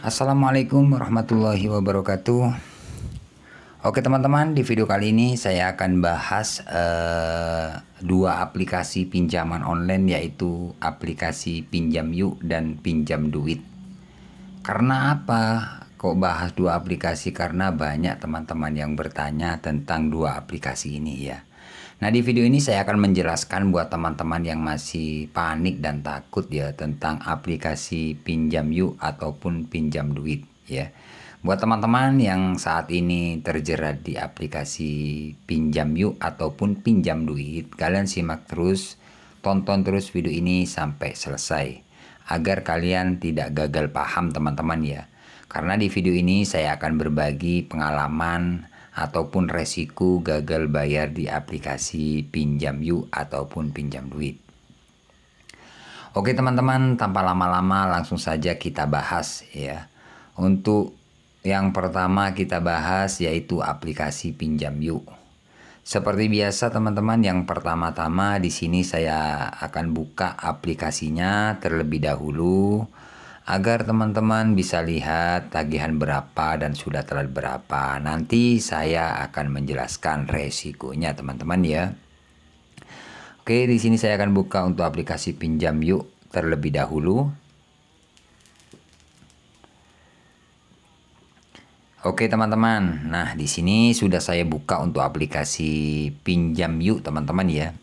Assalamualaikum warahmatullahi wabarakatuh. Oke teman-teman, di video kali ini saya akan bahas dua aplikasi pinjaman online, yaitu aplikasi Pinjam Yuk dan Pinjam Duit. Karena apa kok bahas dua aplikasi? Karena banyak teman-teman yang bertanya tentang dua aplikasi ini ya. Nah, di video ini saya akan menjelaskan buat teman-teman yang masih panik dan takut ya tentang aplikasi Pinjam Yuk ataupun Pinjam Duit ya. Buat teman-teman yang saat ini terjerat di aplikasi Pinjam Yuk ataupun Pinjam Duit, kalian simak terus, tonton terus video ini sampai selesai agar kalian tidak gagal paham teman-teman ya. Karena di video ini saya akan berbagi pengalaman ataupun resiko gagal bayar di aplikasi Pinjam Yuk ataupun Pinjam Duit. Oke teman-teman, tanpa lama-lama langsung saja kita bahas ya. Untuk yang pertama kita bahas yaitu aplikasi Pinjam Yuk. Seperti biasa teman-teman, yang pertama-tama di sini saya akan buka aplikasinya terlebih dahulu agar teman-teman bisa lihat tagihan berapa dan sudah telat berapa. Nanti saya akan menjelaskan resikonya teman-teman ya. Oke, di sini saya akan buka untuk aplikasi Pinjam Yuk terlebih dahulu. Oke teman-teman, nah di sini sudah saya buka untuk aplikasi Pinjam Yuk teman-teman ya.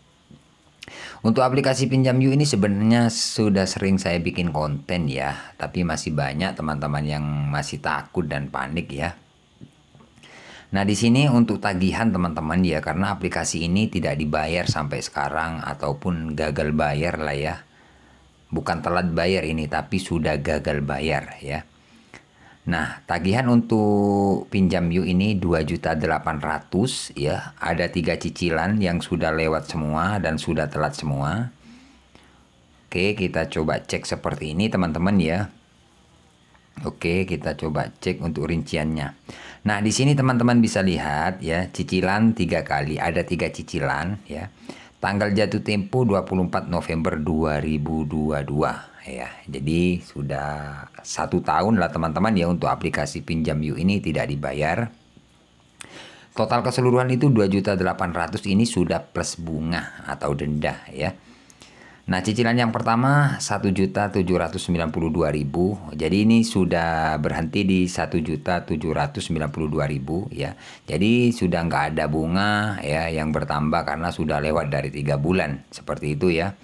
Untuk aplikasi Pinjam Yuk ini sebenarnya sudah sering saya bikin konten ya, tapi masih banyak teman-teman yang masih takut dan panik ya. Nah, di sini untuk tagihan teman-teman ya, karena aplikasi ini tidak dibayar sampai sekarang ataupun gagal bayar lah ya. Bukan telat bayar ini, tapi sudah gagal bayar ya. Nah, tagihan untuk Pinjam Yuk ini 2.800.000 ya. Ada 3 cicilan yang sudah lewat semua dan sudah telat semua. Oke, kita coba cek seperti ini teman-teman ya. Oke, kita coba cek untuk rinciannya. Nah, di sini teman-teman bisa lihat ya, cicilan 3 kali, ada 3 cicilan ya. Tanggal jatuh tempo 24 November 2022 ya. Jadi sudah 1 tahun lah teman-teman ya untuk aplikasi Pinjam Yuk ini tidak dibayar. Total keseluruhan itu 2.800.000 ini sudah plus bunga atau denda ya. Nah, cicilan yang pertama 1.792.000. Jadi ini sudah berhenti di 1.792.000 ya. Jadi sudah nggak ada bunga ya yang bertambah karena sudah lewat dari 3 bulan seperti itu ya.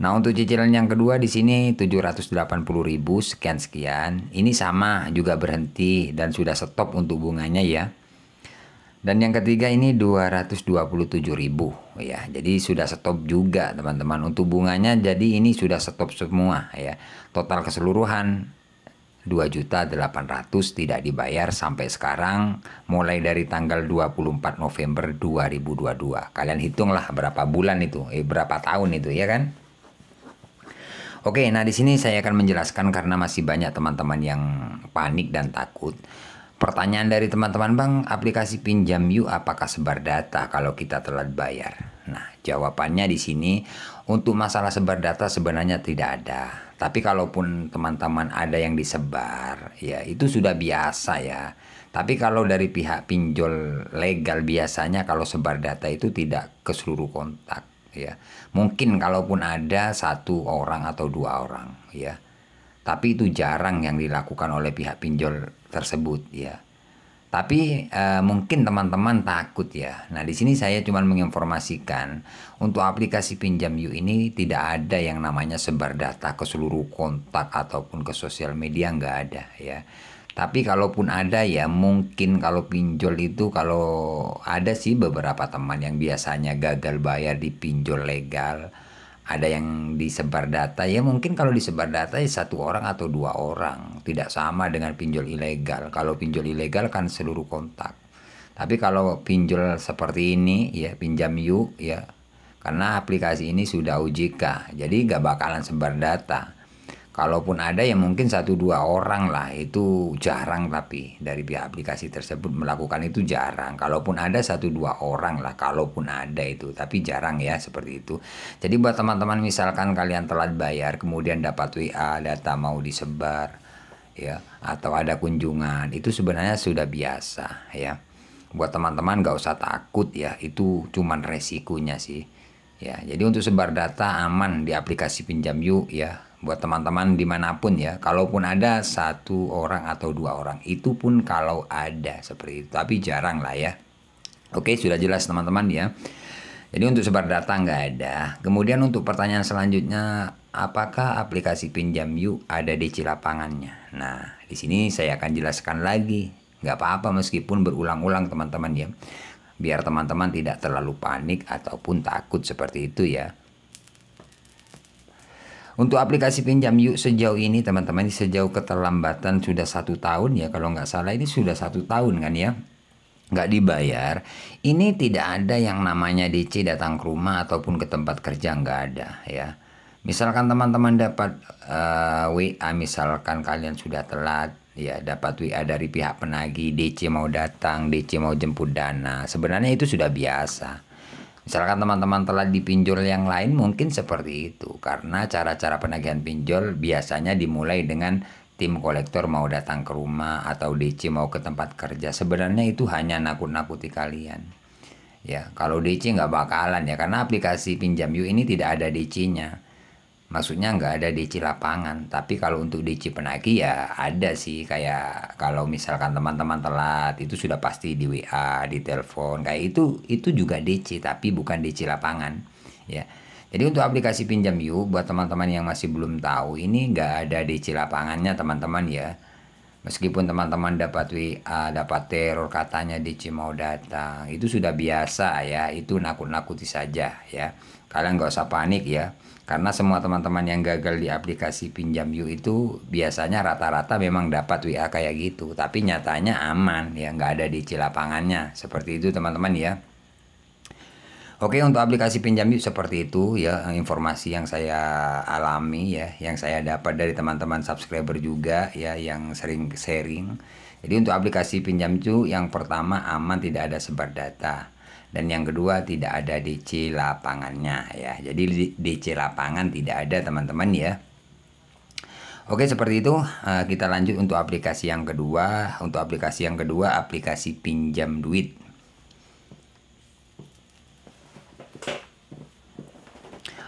Nah, untuk cicilan yang kedua di sini 780.000 sekian-sekian. Ini sama juga berhenti dan sudah stop untuk bunganya ya. Dan yang ketiga ini 227.000 ya. Jadi sudah stop juga teman-teman untuk bunganya. Jadi ini sudah stop semua ya. Total keseluruhan 2.800.000 tidak dibayar sampai sekarang, mulai dari tanggal 24 November 2022. Kalian hitunglah berapa bulan itu, berapa tahun itu ya kan? Oke, nah di sini saya akan menjelaskan karena masih banyak teman-teman yang panik dan takut. Pertanyaan dari teman-teman, Bang, aplikasi Pinjam Yuk apakah sebar data kalau kita telat bayar? Nah, jawabannya di sini untuk masalah sebar data sebenarnya tidak ada. Tapi kalaupun teman-teman ada yang disebar, ya itu sudah biasa ya. Tapi kalau dari pihak pinjol legal biasanya kalau sebar data itu tidak ke seluruh kontak ya. Mungkin kalaupun ada 1 orang atau 2 orang ya. Tapi itu jarang yang dilakukan oleh pihak pinjol tersebut ya. Tapi mungkin teman-teman takut ya. Nah, di sini saya cuma menginformasikan untuk aplikasi Pinjam Yuk ini tidak ada yang namanya sebar data ke seluruh kontak ataupun ke sosial media, nggak ada ya. Tapi kalaupun ada ya mungkin kalau pinjol itu, kalau ada sih beberapa teman yang biasanya gagal bayar di pinjol legal, ada yang disebar data ya. Mungkin kalau disebar data ya 1 orang atau 2 orang, tidak sama dengan pinjol ilegal. Kalau pinjol ilegal kan seluruh kontak. Tapi kalau pinjol seperti ini ya, Pinjam Yuk ya, karena aplikasi ini sudah OJK, jadi gak bakalan sebar data. Kalaupun ada ya mungkin 1-2 orang lah, itu jarang. Tapi dari pihak aplikasi tersebut melakukan itu jarang. Kalaupun ada 1-2 orang lah, kalaupun ada itu, tapi jarang ya seperti itu. Jadi buat teman-teman misalkan kalian telat bayar kemudian dapat WA data mau disebar, ya, atau ada kunjungan, itu sebenarnya sudah biasa ya. Buat teman-teman nggak usah takut ya, itu cuman resikonya sih. Ya, jadi untuk sebar data aman di aplikasi Pinjam Yuk ya. Buat teman-teman dimanapun ya, kalaupun ada satu orang atau dua orang, itu pun kalau ada seperti itu, tapi jarang lah ya. Oke, sudah jelas teman-teman ya. Jadi untuk sebar data nggak ada. Kemudian untuk pertanyaan selanjutnya, apakah aplikasi Pinjam Yuk ada DC lapangannya? Nah, di sini saya akan jelaskan lagi. Nggak apa-apa meskipun berulang-ulang teman-teman ya. Biar teman-teman tidak terlalu panik ataupun takut seperti itu ya. Untuk aplikasi Pinjam Yuk sejauh ini teman-teman, sejauh keterlambatan sudah 1 tahun ya. Kalau nggak salah ini sudah 1 tahun kan ya. Nggak dibayar, ini tidak ada yang namanya DC datang ke rumah ataupun ke tempat kerja, nggak ada ya. Misalkan teman-teman dapat WA, misalkan kalian sudah telat ya, dapat WA dari pihak penagih, DC mau datang, DC mau jemput dana, sebenarnya itu sudah biasa. Misalkan teman-teman telat di pinjol yang lain mungkin seperti itu, karena cara-cara penagihan pinjol biasanya dimulai dengan tim kolektor mau datang ke rumah atau DC mau ke tempat kerja. Sebenarnya itu hanya nakut-nakuti kalian. Ya, kalau DC nggak bakalan ya, karena aplikasi Pinjam Yuk ini tidak ada DC-nya. Maksudnya nggak ada DC lapangan. Tapi kalau untuk DC penagih ya ada sih. Kayak kalau misalkan teman-teman telat, itu sudah pasti di WA, di telepon. Kayak itu juga DC, tapi bukan DC lapangan. Ya. Jadi untuk aplikasi Pinjam Yuk, buat teman-teman yang masih belum tahu, ini nggak ada DC lapangannya teman-teman ya. Meskipun teman-teman dapat WA, dapat teror katanya DC mau datang, itu sudah biasa ya, itu nakut-nakuti saja ya. Kalian nggak usah panik ya, karena semua teman-teman yang gagal di aplikasi Pinjam Yuk itu biasanya rata-rata memang dapat WA kayak gitu, tapi nyatanya aman ya, nggak ada DC lapangannya, seperti itu teman-teman ya. Oke, untuk aplikasi Pinjam Yuk seperti itu ya, informasi yang saya alami ya, yang saya dapat dari teman-teman subscriber juga ya, yang sering sharing. Jadi untuk aplikasi Pinjam Yuk, yang pertama aman, tidak ada sebar data. Dan yang kedua tidak ada DC lapangannya ya. Jadi DC lapangan tidak ada teman-teman ya. Oke, seperti itu. Kita lanjut untuk aplikasi yang kedua. Untuk aplikasi yang kedua, aplikasi Pinjam Duit.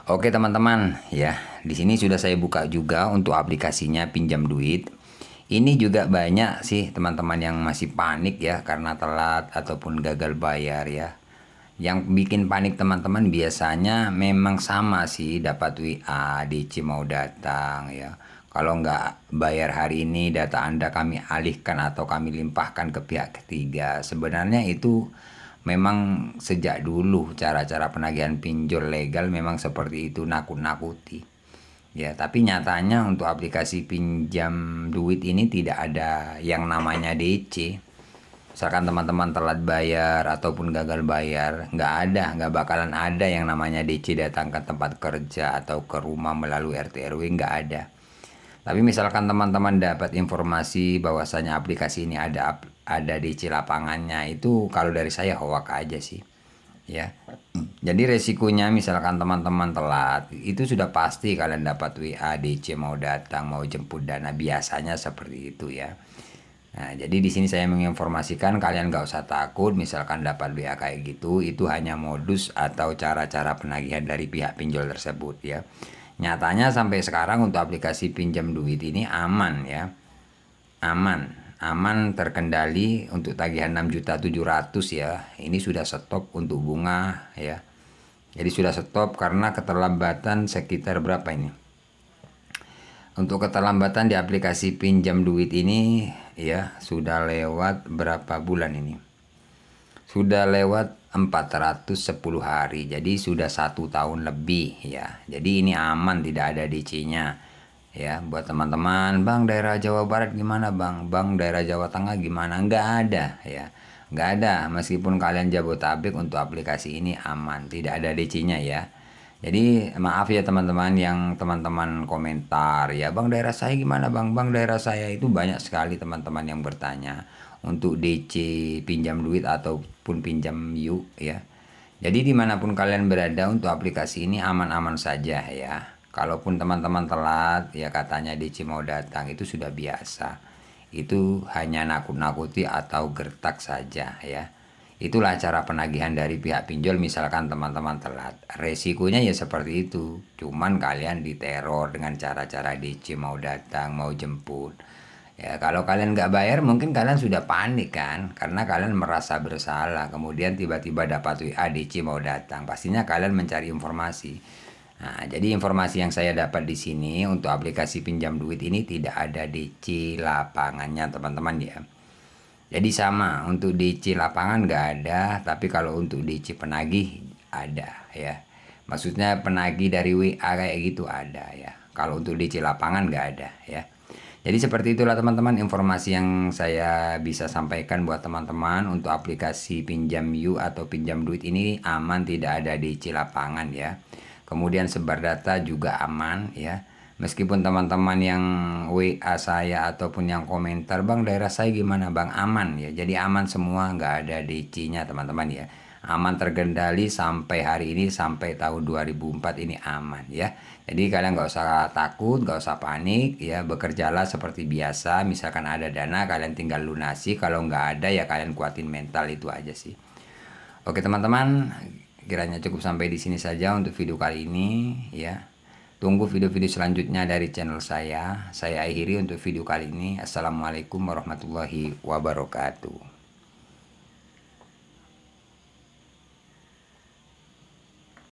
Oke teman-teman ya, di sini sudah saya buka juga untuk aplikasinya Pinjam Duit. Ini juga banyak sih teman-teman yang masih panik ya karena telat ataupun gagal bayar ya. Yang bikin panik teman-teman biasanya memang sama sih, dapat WA, DC mau datang ya. Kalau nggak bayar hari ini, data Anda kami alihkan atau kami limpahkan ke pihak ketiga. Sebenarnya itu memang sejak dulu cara-cara penagihan pinjol legal memang seperti itu, nakut-nakuti. Ya, tapi nyatanya untuk aplikasi Pinjam Duit ini tidak ada yang namanya DC. Misalkan teman-teman telat bayar ataupun gagal bayar, nggak bakalan ada yang namanya DC datang ke tempat kerja atau ke rumah melalui RT RW, nggak ada. Tapi misalkan teman-teman dapat informasi bahwasanya aplikasi ini ada DC lapangannya, itu kalau dari saya hoak aja sih ya. Jadi resikonya misalkan teman-teman telat, itu sudah pasti kalian dapat WA, DC mau datang, mau jemput dana, biasanya seperti itu ya. Nah, jadi di sini saya menginformasikan kalian nggak usah takut misalkan dapat WA kayak gitu, itu hanya modus atau cara-cara penagihan dari pihak pinjol tersebut ya. Nyatanya sampai sekarang untuk aplikasi Pinjam Duit ini aman ya. Aman terkendali untuk tagihan 6.700.000 ya. Ini sudah stop untuk bunga ya. Jadi sudah stop karena keterlambatan sekitar berapa ini? Untuk keterlambatan di aplikasi Pinjam Duit ini ya sudah lewat berapa bulan ini? Sudah lewat 410 hari, jadi sudah 1 tahun lebih ya. Jadi ini aman, tidak ada DC-nya ya. Buat teman-teman, Bang daerah Jawa Barat gimana Bang? Bang daerah Jawa Tengah gimana? Nggak ada ya, nggak ada. Meskipun kalian Jabotabek, untuk aplikasi ini aman, tidak ada DC-nya ya. Jadi maaf ya teman-teman, yang teman-teman komentar ya, Bang daerah saya gimana Bang? Bang daerah saya itu banyak sekali teman-teman yang bertanya untuk DC Pinjam Duit ataupun Pinjam Yuk ya. Jadi dimanapun kalian berada, untuk aplikasi ini aman-aman saja ya. Kalaupun teman-teman telat, ya katanya DC mau datang, itu sudah biasa. Itu hanya nakut-nakuti atau gertak saja ya. Itulah cara penagihan dari pihak pinjol misalkan teman-teman telat. Resikonya ya seperti itu. Cuman kalian diteror dengan cara-cara DC mau datang, mau jemput. Ya, kalau kalian nggak bayar mungkin kalian sudah panik kan, karena kalian merasa bersalah. Kemudian tiba-tiba dapat WA DC mau datang, pastinya kalian mencari informasi. Nah, jadi informasi yang saya dapat di sini untuk aplikasi pinjam duit ini tidak ada DC lapangannya teman-teman ya. Jadi sama, untuk DC lapangan nggak ada, tapi kalau untuk DC penagih ada ya. Maksudnya penagih dari WA kayak gitu ada ya. Kalau untuk DC lapangan nggak ada ya. Jadi seperti itulah teman-teman informasi yang saya bisa sampaikan buat teman-teman untuk aplikasi pinjam You atau pinjam duit ini aman, tidak ada DC lapangan ya. Kemudian sebar data juga aman ya. Meskipun teman-teman yang WA saya ataupun yang komentar, "Bang, daerah saya gimana Bang?" Aman ya. Jadi aman semua, nggak ada DC-nya teman-teman ya. Aman terkendali sampai hari ini, sampai tahun 2004 ini aman ya. Jadi kalian nggak usah takut, nggak usah panik ya, bekerjalah seperti biasa. Misalkan ada dana kalian tinggal lunasi, kalau nggak ada ya kalian kuatin mental, itu aja sih. Oke teman-teman, kiranya cukup sampai di sini saja untuk video kali ini ya. Tunggu video-video selanjutnya dari channel saya. Saya akhiri untuk video kali ini. Assalamualaikum warahmatullahi wabarakatuh.